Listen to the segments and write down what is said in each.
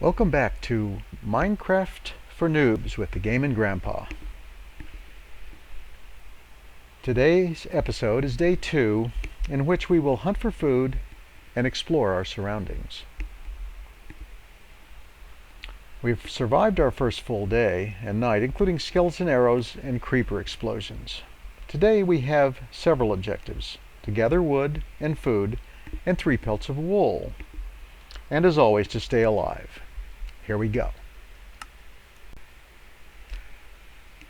Welcome back to Minecraft for Noobs with the Game and Grandpa. Today's episode is day 2, in which we will hunt for food and explore our surroundings. We've survived our first full day and night, including skeleton arrows and creeper explosions. Today we have several objectives: to gather wood and food and 3 pelts of wool. And as always, to stay alive. Here we go.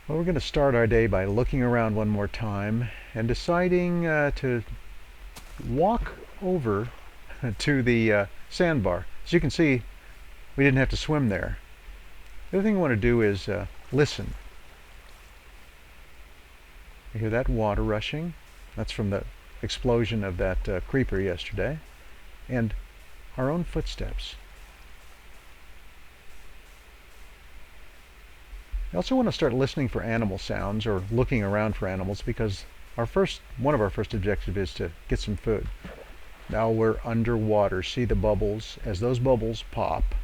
Well, we're going to start our day by looking around one more time and deciding to walk over to the sandbar. As you can see, we didn't have to swim there. The other thing I want to do is listen. You hear that water rushing? That's from the explosion of that creeper yesterday. And our own footsteps. I also want to start listening for animal sounds or looking around for animals, because one of our first objectives is to get some food. Now we're underwater. See the bubbles? As those bubbles pop,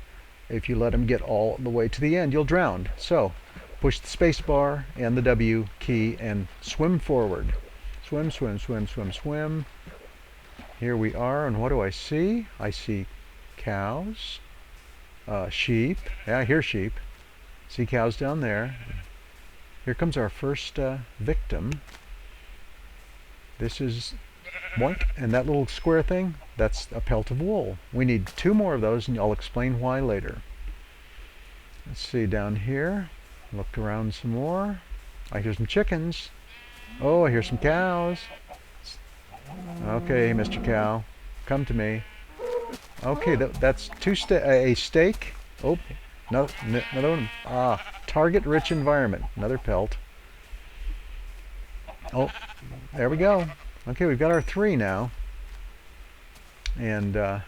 if you let them get all the way to the end, you'll drown. So push the space bar and the W key and swim forward. Swim, swim, swim, swim, swim. Here we are, and what do I see? I see cows, sheep. Yeah, I hear sheep. See cows down there. Here comes our first victim. This is boink, and that little square thing, that's a pelt of wool. We need 2 more of those, and I'll explain why later. Let's see down here. Look around some more. I hear some chickens. Oh, I hear some cows. Okay, Mr. Cow, come to me. Okay, that's a steak. Oh, no, another one. Target-rich environment. Another pelt. Oh, there we go. Okay, we've got our 3 now. And now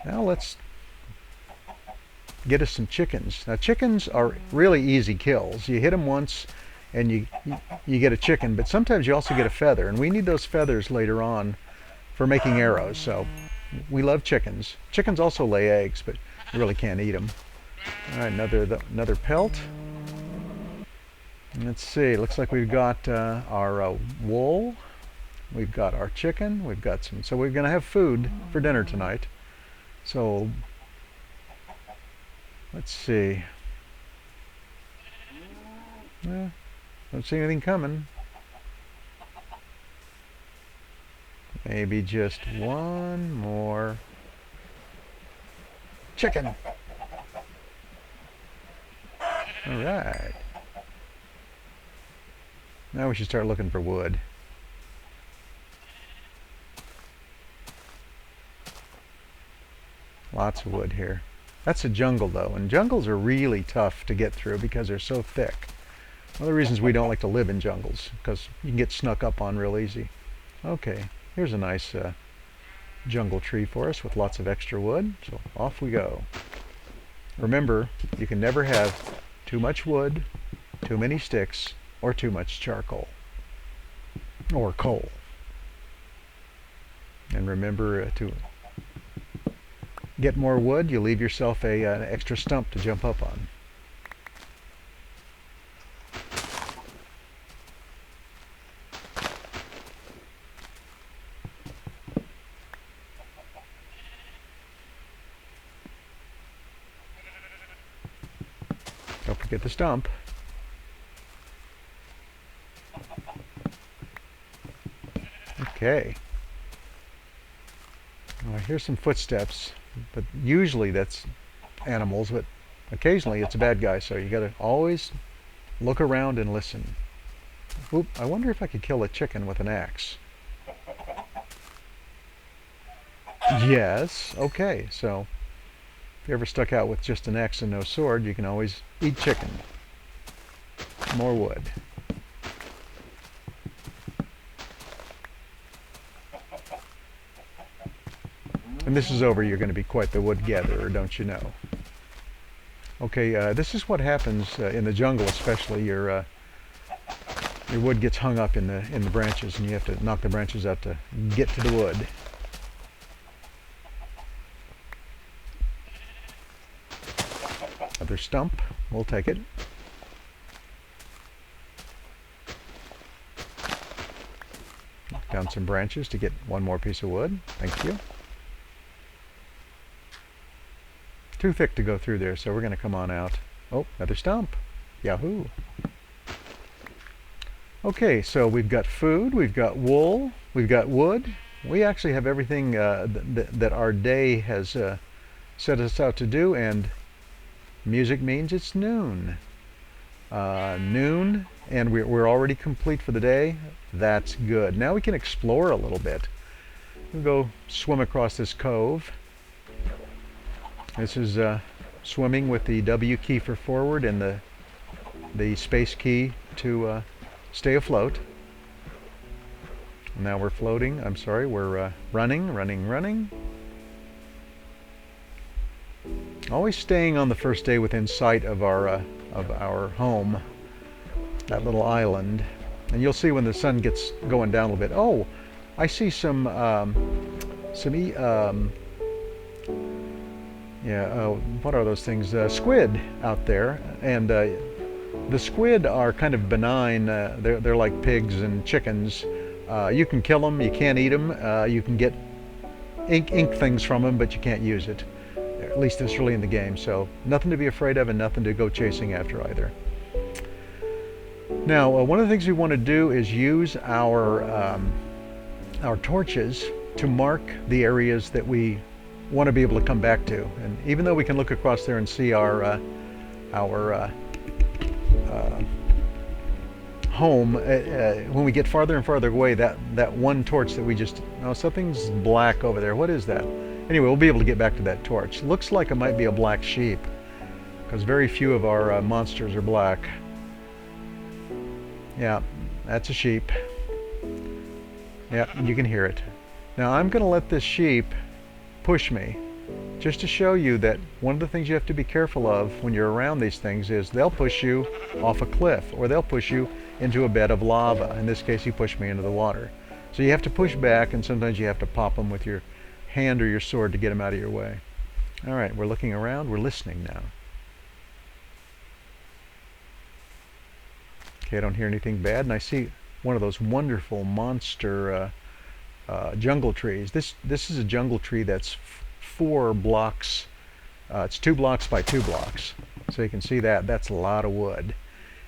let's get us some chickens. Now, chickens are really easy kills. You hit them once, and you get a chicken, but sometimes you also get a feather, and we need those feathers later on for making arrows. So we love chickens. Chickens also lay eggs, but you really can't eat them. All right, another pelt. Let's see. Looks like we've got our wool. We've got our chicken. We've got some. So we're going to have food for dinner tonight. So let's see. Don't see anything coming. Maybe just one more chicken. All right. Now we should start looking for wood. Lots of wood here. That's a jungle though, and jungles are really tough to get through because they're so thick. One of the reasons we don't like to live in jungles, because you can get snuck up on real easy. Okay, here's a nice jungle tree for us with lots of extra wood, so off we go. Remember, you can never have too much wood, too many sticks, or too much charcoal. Or coal. And remember to get more wood, you leave yourself an extra stump to jump up on. Don't forget the stump. Okay. I hear some footsteps, but usually that's animals, but occasionally it's a bad guy, so you gotta always look around and listen. Oop, I wonder if I could kill a chicken with an axe. Yes, okay, so if you ever stuck out with just an axe and no sword, you can always eat chicken. More wood. And this is over, you're going to be quite the wood gatherer, don't you know? Okay, this is what happens in the jungle, especially. Your wood gets hung up in the branches, and you have to knock the branches out to get to the wood. Another stump. We'll take it. Down some branches to get one more piece of wood. Thank you. Too thick to go through there, so we're going to come on out. Oh, another stump. Yahoo! Okay, so we've got food, we've got wool, we've got wood. We actually have everything that our day has set us out to do, and music means it's noon. Noon, and we're already complete for the day. That's good. Now we can explore a little bit. We'll go swim across this cove. This is swimming with the W key for forward and the space key to stay afloat. Now we're floating. I'm sorry, we're running. Always staying on the first day within sight of our home, that little island. And you'll see when the sun gets going down a little bit. Oh, I see some what are those things? Squid out there, and the squid are kind of benign. They're like pigs and chickens. You can kill them, you can't eat them. You can get ink things from them, but you can't use it. At least this early in the game, so nothing to be afraid of and nothing to go chasing after either. Now, one of the things we want to do is use our torches to mark the areas that we want to be able to come back to. And even though we can look across there and see our home, when we get farther and farther away, that one torch that we just, oh, something's black over there. What is that? Anyway, we'll be able to get back to that torch. Looks like it might be a black sheep, because very few of our monsters are black. Yeah, that's a sheep. Yeah, you can hear it. Now I'm going to let this sheep push me, just to show you that one of the things you have to be careful of when you're around these things is they'll push you off a cliff, or they'll push you into a bed of lava. In this case, he pushed me into the water. So you have to push back, and sometimes you have to pop them with your hand or your sword to get them out of your way. All right, we're looking around, we're listening now. Okay, I don't hear anything bad, and I see one of those wonderful monster jungle trees. This is a jungle tree that's 4 blocks. It's 2 blocks by 2 blocks, so you can see that's a lot of wood.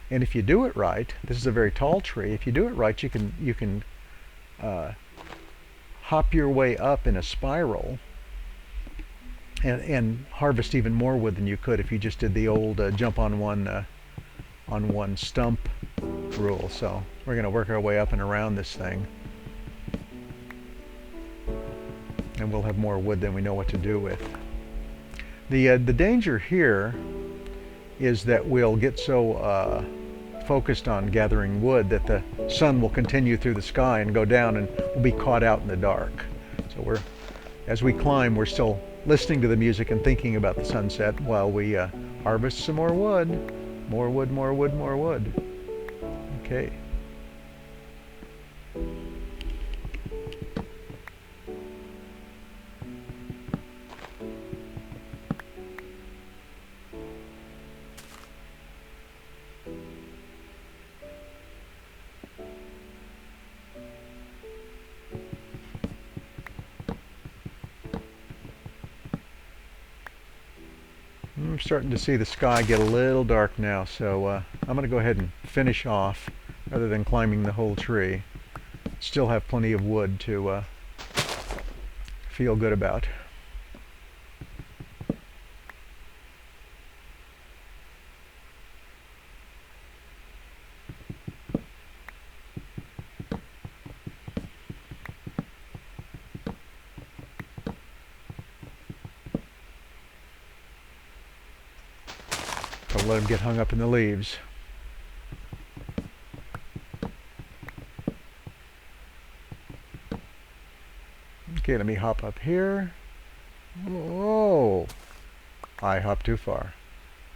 And if you do it right, this is a very tall tree. If you do it right, you can hop your way up in a spiral and harvest even more wood than you could if you just did the old jump on one stump rule. So we're going to work our way up and around this thing, and we'll have more wood than we know what to do with. The danger here is that we'll get so focused on gathering wood that the sun will continue through the sky and go down, and we'll be caught out in the dark. So as we climb, we're still listening to the music and thinking about the sunset while we harvest some more wood. More wood, more wood, more wood. Okay. I'm starting to see the sky get a little dark now, so I'm going to go ahead and finish off rather than climbing the whole tree. Still have plenty of wood to feel good about. Don't let them get hung up in the leaves. Okay, let me hop up here. Whoa! I hopped too far.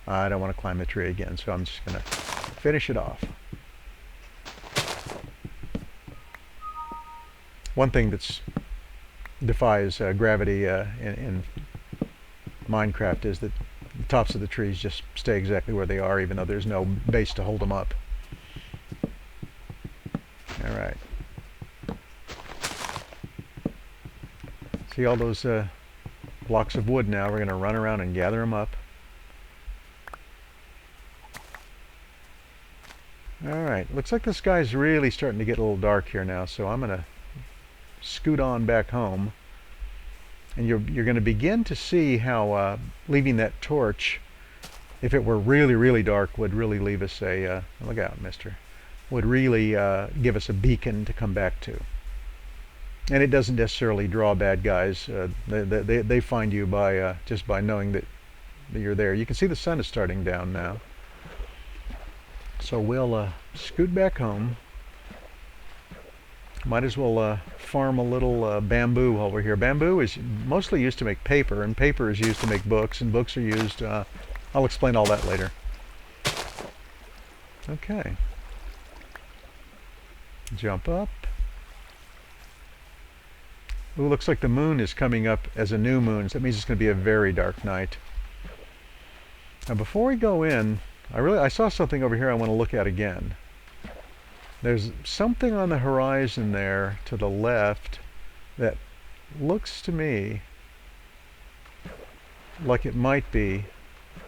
I don't want to climb the tree again, so I'm just going to finish it off. One thing that defies gravity in Minecraft is that the tops of the trees just stay exactly where they are, even though there's no base to hold them up. All right. See all those blocks of wood now? We're going to run around and gather them up. All right. Looks like the sky's really starting to get a little dark here now, so I'm going to scoot on back home. And you're going to begin to see how leaving that torch, if it were really, really dark, would really leave us a, look out, mister, would really give us a beacon to come back to. And it doesn't necessarily draw bad guys. They find you by just by knowing that you're there. You can see the sun is starting down now. So we'll scoot back home. Might as well farm a little bamboo while we're here. Bamboo is mostly used to make paper, and paper is used to make books, and books are used, I'll explain all that later. Okay. Jump up. Ooh, looks like the moon is coming up as a new moon, so that means it's going to be a very dark night. Now before we go in, I saw something over here I want to look at again. There's something on the horizon there to the left that looks to me like it might be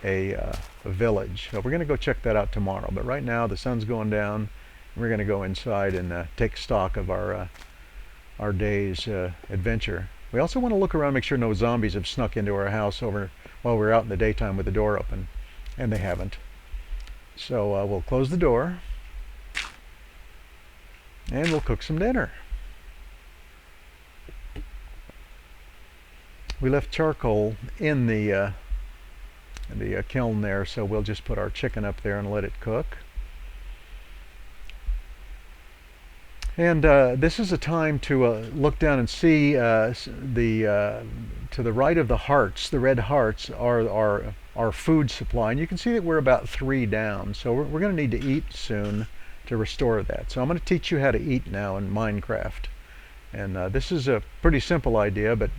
a village. So we're going to go check that out tomorrow, but right now the sun's going down, and we're going to go inside and take stock of our day's adventure. We also want to look around, make sure no zombies have snuck into our house while we're out in the daytime with the door open, and they haven't. So we'll close the door, and we'll cook some dinner. We left charcoal in the kiln there, so we'll just put our chicken up there and let it cook. And this is a time to look down and see to the right of the hearts. The red hearts are our food supply, and you can see that we're about 3 down. So we're going to need to eat soon to restore that. So I'm going to teach you how to eat now in Minecraft. And this is a pretty simple idea, but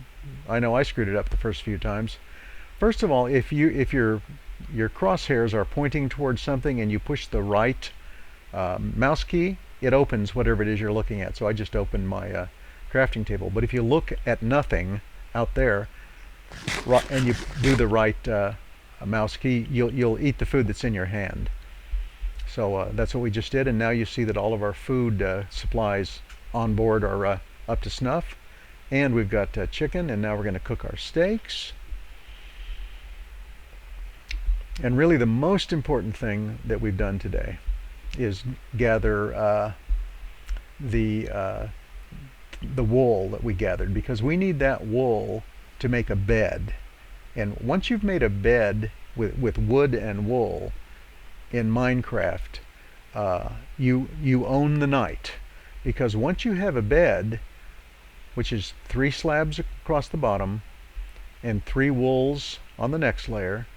I know I screwed it up the first few times. First of all, if your crosshairs are pointing towards something and you push the right mouse key, it opens whatever it is you're looking at. So I just opened my crafting table. But if you look at nothing out there, and you do the right mouse key, you'll eat the food that's in your hand. So that's what we just did, and now you see that all of our food supplies on board are up to snuff. And we've got chicken, and now we're going to cook our steaks. And really the most important thing that we've done today is gather the wool that we gathered, because we need that wool to make a bed. And once you've made a bed with wood and wool in Minecraft, you own the night, because once you have a bed, which is 3 slabs across the bottom and 3 wools on the next layer,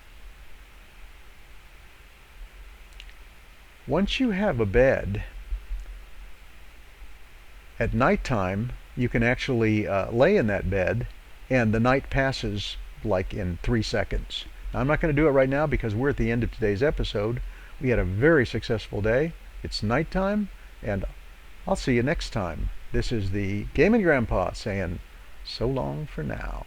once you have a bed, at nighttime you can actually lay in that bed, and the night passes like in 3 seconds. Now, I'm not going to do it right now because we're at the end of today's episode. We had a very successful day. It's nighttime, and I'll see you next time. This is the Gaming Grandpa saying so long for now.